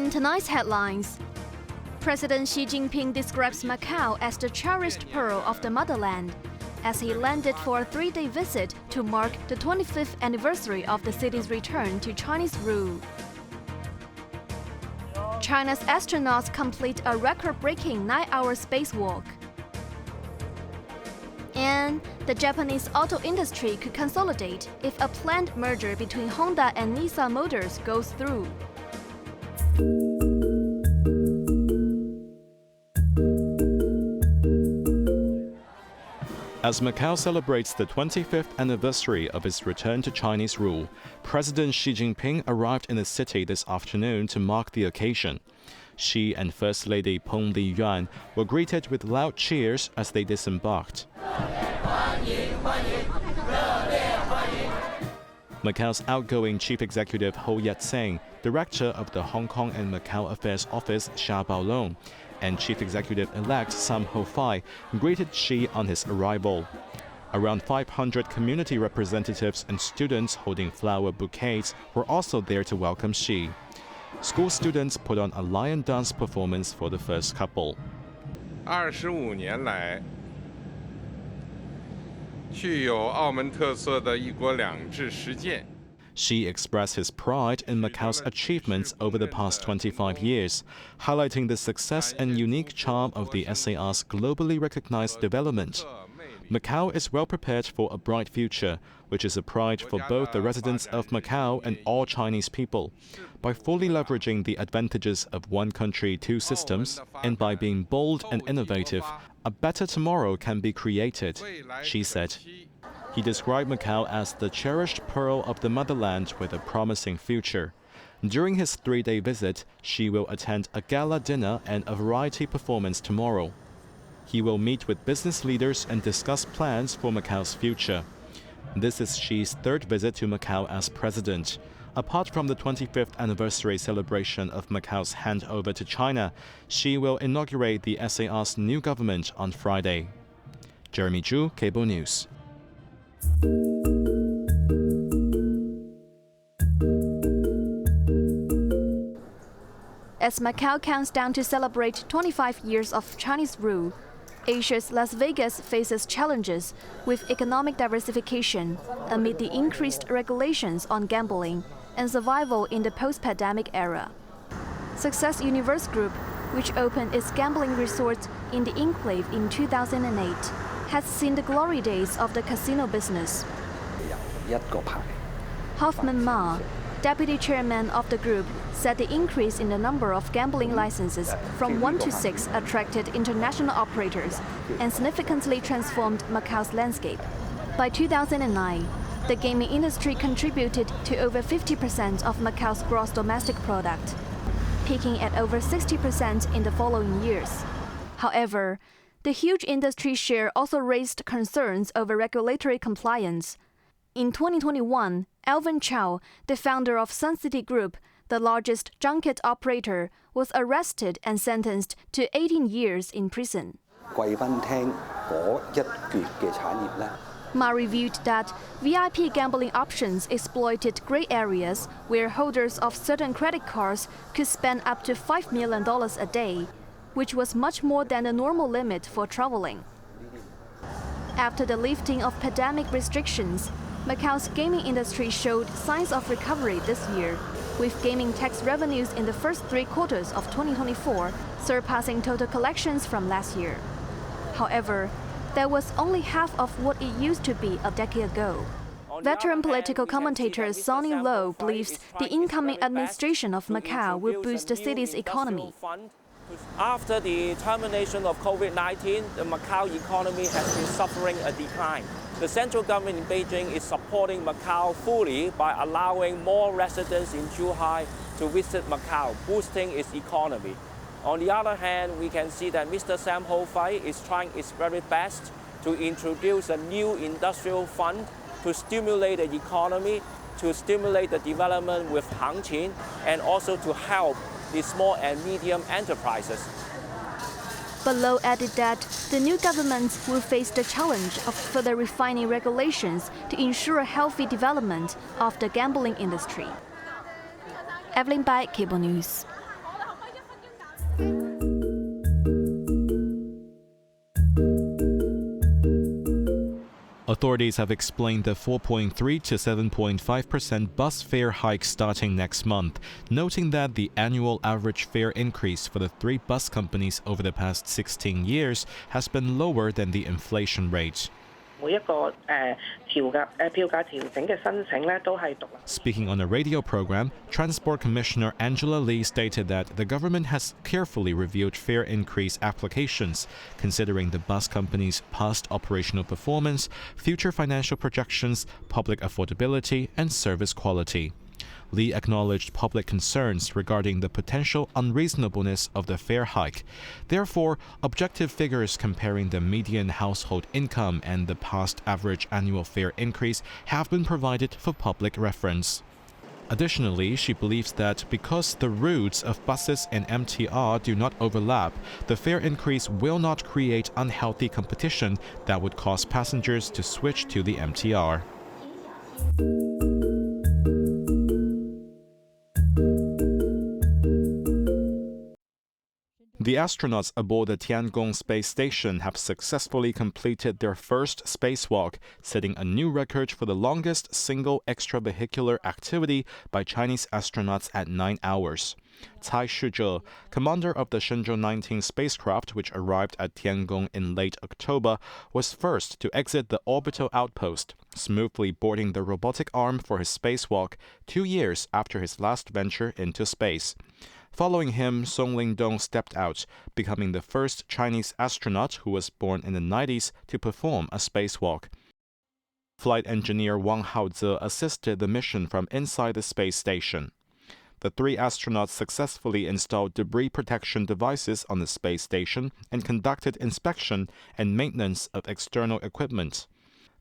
In tonight's headlines, President Xi Jinping describes Macau as the cherished pearl of the motherland as he landed for a 3-day visit to mark the 25th anniversary of the city's return to Chinese rule. China's astronauts complete a record-breaking 9-hour spacewalk. And the Japanese auto industry could consolidate if a planned merger between Honda and Nissan Motors goes through. As Macau celebrates the 25th anniversary of its return to Chinese rule, President Xi Jinping arrived in the city this afternoon to mark the occasion. Xi and First Lady Peng Liyuan were greeted with loud cheers as they disembarked. Macau's outgoing Chief Executive Ho Yat-seng, Director of the Hong Kong and Macau Affairs Office Xia Baolong, and Chief Executive-elect Sam Ho-fai greeted Xi on his arrival. Around 500 community representatives and students holding flower bouquets were also there to welcome Xi. School students put on a lion dance performance for the first couple. 25年来，具有澳门特色的一国两制实践。 Xi expressed his pride in Macau's achievements over the past 25 years, highlighting the success and unique charm of the SAR's globally recognized development. Macau is well prepared for a bright future, which is a pride for both the residents of Macau and all Chinese people. By fully leveraging the advantages of one country, two systems, and by being bold and innovative, a better tomorrow can be created, Xi said. He described Macau as the cherished pearl of the motherland with a promising future. During his 3-day visit, Xi will attend a gala dinner and a variety performance tomorrow. He will meet with business leaders and discuss plans for Macau's future. This is Xi's 3rd visit to Macau as president. Apart from the 25th anniversary celebration of Macau's handover to China, Xi will inaugurate the SAR's new government on Friday. Jeremy Zhu, Cable News. As Macau counts down to celebrate 25 years of Chinese rule, Asia's Las Vegas faces challenges with economic diversification amid the increased regulations on gambling and survival in the post-pandemic era. Success Universe Group, which opened its gambling resort in the Enclave in 2008, has seen the glory days of the casino business. Hoffman Ma, deputy chairman of the group, said the increase in the number of gambling licenses from 1 to 6 attracted international operators and significantly transformed Macau's landscape. By 2009, the gaming industry contributed to over 50% of Macau's gross domestic product, peaking at over 60% in the following years. However, the huge industry share also raised concerns over regulatory compliance. In 2021, Alvin Chow, the founder of Sun City Group, the largest junket operator, was arrested and sentenced to 18 years in prison. Ma reviewed that VIP gambling options exploited gray areas where holders of certain credit cards could spend up to $5 million a day, which was much more than the normal limit for traveling. After the lifting of pandemic restrictions, Macau's gaming industry showed signs of recovery this year, with gaming tax revenues in the first 3 quarters of 2024 surpassing total collections from last year. However, that was only half of what it used to be a decade ago. Veteran political commentator Sonny Low believes the incoming administration of Macau will boost the city's economy. After the termination of COVID-19, the Macau economy has been suffering a decline. The central government in Beijing is supporting Macau fully by allowing more residents in Zhuhai to visit Macau, boosting its economy. On the other hand, we can see that Mr. Sam Ho-fai is trying his very best to introduce a new industrial fund to stimulate the economy, to stimulate the development with Hangqin, and also to help the small and medium enterprises. But Low added that the new government will face the challenge of further refining regulations to ensure healthy development of the gambling industry. Evelyn Bai, Cable News. Authorities have explained the 4.3 to 7.5% bus fare hike starting next month, noting that the annual average fare increase for the three bus companies over the past 16 years has been lower than the inflation rate. Speaking on a radio program, Transport Commissioner Angela Lee stated that the government has carefully reviewed fare increase applications, considering the bus company's past operational performance, future financial projections, public affordability, and service quality. Lee acknowledged public concerns regarding the potential unreasonableness of the fare hike. Therefore, objective figures comparing the median household income and the past average annual fare increase have been provided for public reference. Additionally, she believes that because the routes of buses and MTR do not overlap, the fare increase will not create unhealthy competition that would cause passengers to switch to the MTR. The astronauts aboard the Tiangong space station have successfully completed their first spacewalk, setting a new record for the longest single extravehicular activity by Chinese astronauts at 9 hours. Cai Shizhe, commander of the Shenzhou 19 spacecraft, which arrived at Tiangong in late October, was first to exit the orbital outpost, smoothly boarding the robotic arm for his spacewalk 2 years after his last venture into space. Following him, Song Lingdong stepped out, becoming the first Chinese astronaut who was born in the 90s to perform a spacewalk. Flight engineer Wang Haoze assisted the mission from inside the space station. The three astronauts successfully installed debris protection devices on the space station and conducted inspection and maintenance of external equipment.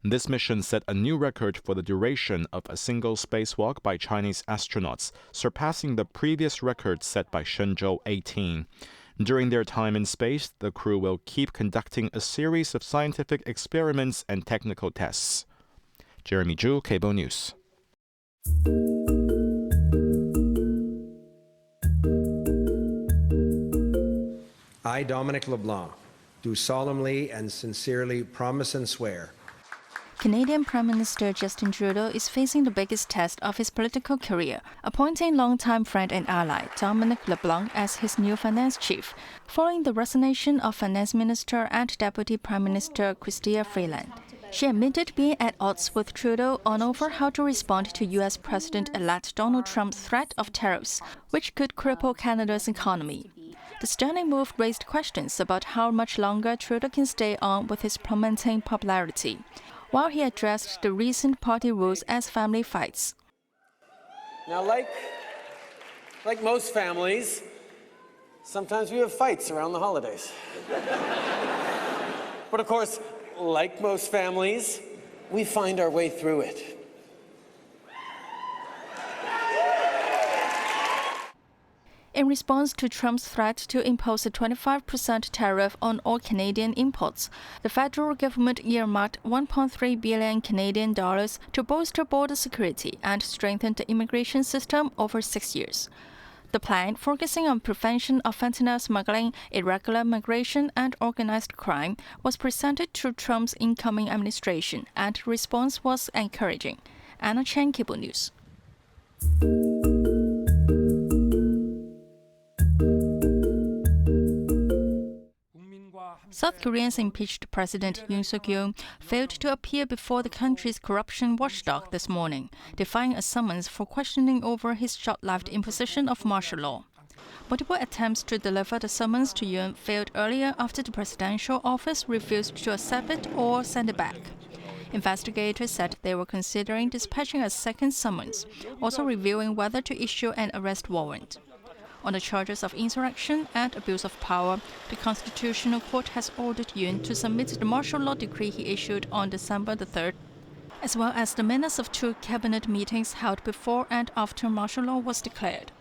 This mission set a new record for the duration of a single spacewalk by Chinese astronauts, surpassing the previous record set by Shenzhou 18. During their time in space, the crew will keep conducting a series of scientific experiments and technical tests. Jeremy Zhu, Cable News. I, Dominic LeBlanc, do solemnly and sincerely promise and swear. Canadian Prime Minister Justin Trudeau is facing the biggest test of his political career, appointing longtime friend and ally Dominic LeBlanc as his new finance chief, following the resignation of Finance Minister and Deputy Prime Minister Chrystia Freeland. She admitted being at odds with Trudeau on over how to respond to U.S. President-elect Donald Trump's threat of tariffs, which could cripple Canada's economy. The stunning move raised questions about how much longer Trudeau can stay on with his plummeting popularity, while he addressed the recent party rules as family fights. Now, like most families, sometimes we have fights around the holidays. But of course, like most families, we find our way through it. In response to Trump's threat to impose a 25% tariff on all Canadian imports, the federal government earmarked $1.3 billion Canadian dollars to bolster border security and strengthen the immigration system over 6 years. The plan, focusing on prevention of fentanyl smuggling, irregular migration, and organized crime, was presented to Trump's incoming administration, and the response was encouraging. Anna Chen, Cable News. South Korea's impeached President Yoon Suk-yeol failed to appear before the country's corruption watchdog this morning, defying a summons for questioning over his short-lived imposition of martial law. Multiple attempts to deliver the summons to Yoon failed earlier after the presidential office refused to accept it or send it back. Investigators said they were considering dispatching a second summons, also reviewing whether to issue an arrest warrant. On the charges of insurrection and abuse of power, the Constitutional Court has ordered Yoon to submit the martial law decree he issued on December the 3rd, as well as the minutes of 2 cabinet meetings held before and after martial law was declared.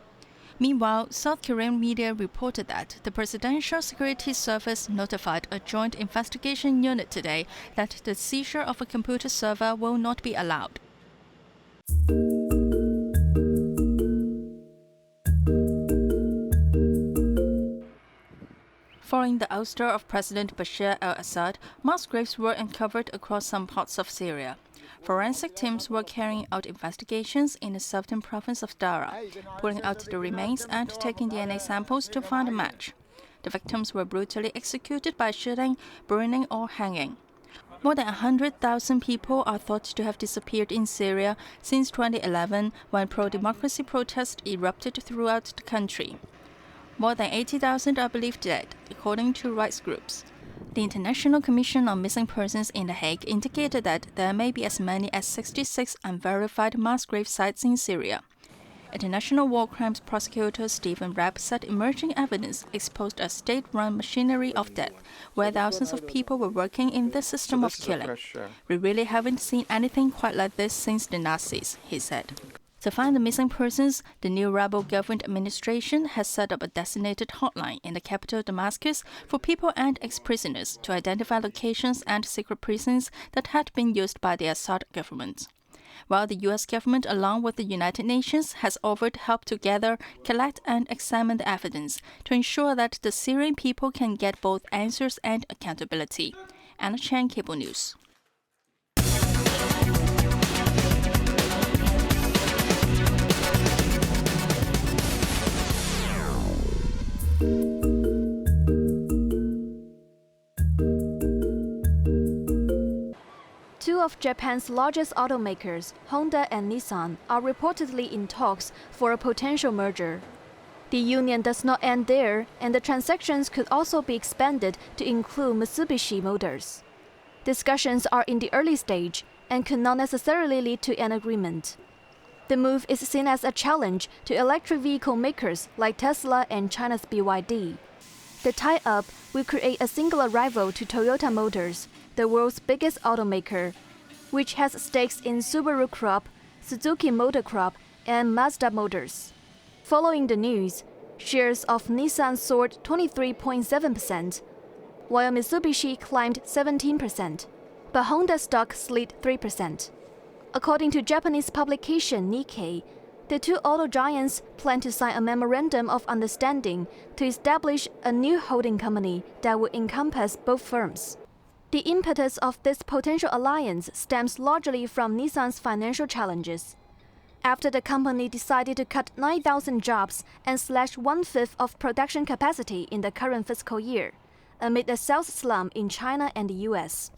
Meanwhile, South Korean media reported that the Presidential Security Service notified a joint investigation unit today that the seizure of a computer server will not be allowed. Following the ouster of President Bashar al-Assad, mass graves were uncovered across some parts of Syria. Forensic teams were carrying out investigations in the southern province of Daraa, pulling out the remains and taking DNA samples to find a match. The victims were brutally executed by shooting, burning, or hanging. More than 100,000 people are thought to have disappeared in Syria since 2011, when pro-democracy protests erupted throughout the country. More than 80,000 are believed dead, according to rights groups. The International Commission on Missing Persons in The Hague indicated that there may be as many as 66 unverified mass grave sites in Syria. International War Crimes prosecutor Stephen Rapp said emerging evidence exposed a state-run machinery of death, where thousands of people were working in this system of killing. We really haven't seen anything quite like this since the Nazis, he said. To find the missing persons, the new rebel government administration has set up a designated hotline in the capital Damascus for people and ex-prisoners to identify locations and secret prisons that had been used by the Assad government. While the U.S. government, along with the United Nations, has offered help to gather, collect, and examine the evidence to ensure that the Syrian people can get both answers and accountability. Anna Chan, Cable News. Two of Japan's largest automakers, Honda and Nissan, are reportedly in talks for a potential merger. The union does not end there, and the transactions could also be expanded to include Mitsubishi Motors. Discussions are in the early stage and could not necessarily lead to an agreement. The move is seen as a challenge to electric vehicle makers like Tesla and China's BYD. The tie-up will create a singular rival to Toyota Motors, the world's biggest automaker, which has stakes in Subaru Crop, Suzuki Motor Crop, and Mazda Motors. Following the news, shares of Nissan soared 23.7%, while Mitsubishi climbed 17%, but Honda stock slid 3%. According to Japanese publication Nikkei, the two auto giants plan to sign a memorandum of understanding to establish a new holding company that will encompass both firms. The impetus of this potential alliance stems largely from Nissan's financial challenges. After the company decided to cut 9,000 jobs and slash 1/5 of production capacity in the current fiscal year, amid a sales slump in China and the US.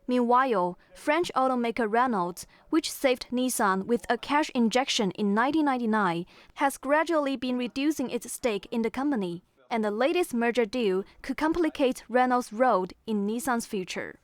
Meanwhile, French automaker Renault, which saved Nissan with a cash injection in 1999, has gradually been reducing its stake in the company, and the latest merger deal could complicate Renault's role in Nissan's future.